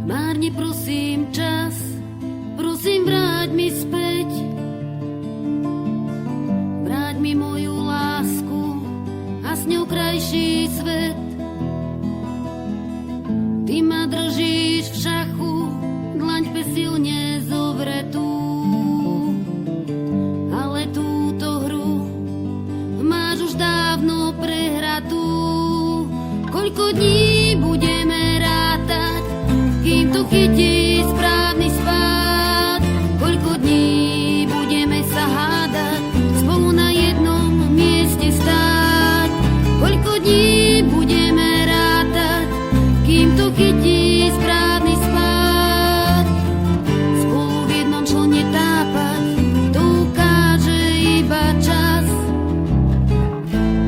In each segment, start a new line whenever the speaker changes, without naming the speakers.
Márne prosím čas, prosím vráť mi späť. Vráť mi moju lásku a s ňou krajší svet. Ty ma držíš v šachu, dlaň pesilne zovretú. Ale túto hru máš už dávno prehratú. Koľko dní budeme rátať, kým to chytí správny spád? Koľko dní budeme sa hádať, spolu na jednom mieste stáť? Koľko dní budeme rátať, kým to chytí správny spád? Spolu v jednom člne tápať, to ukáže iba čas.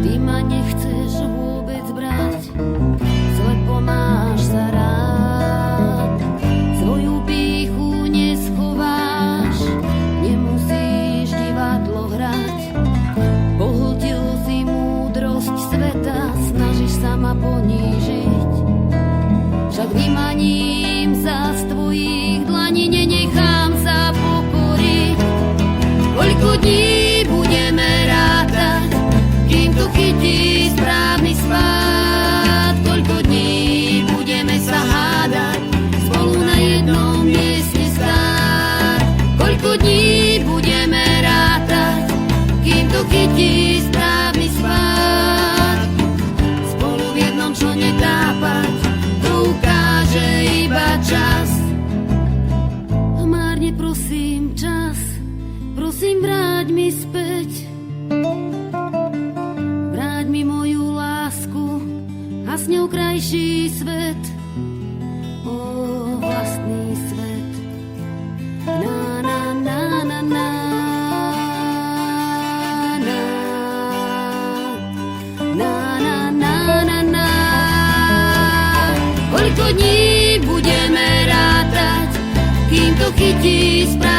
Ty ma nechceš vôbec brať, slepo máš sa rád. Svoju pýchu neschováš, nemusíš divadlo hrať. Pohltil si múdrosť sveta, snažíš sa ma ponížiť. Však vymaním sa z tvojich dlaní, nenechám sa pokoriť. Koľko dní budeme rátať, kým to chytí správny spád? Koľko dní budeme sa hádať, spolu na jednom mieste stáť? Koľko dní budeme rátať, kým to chytí správny spád? Spolu v jednom člne tápať, to ukáže iba čas. Márne prosím čas, prosím vráť mi späť. Vráť mi moju lásku a s ňou krajší svet. O, vlastný svet. Na, na, na, na, na. Na, na, na, na, na, na. Koľko dní budeme rátať, kým to chytí správny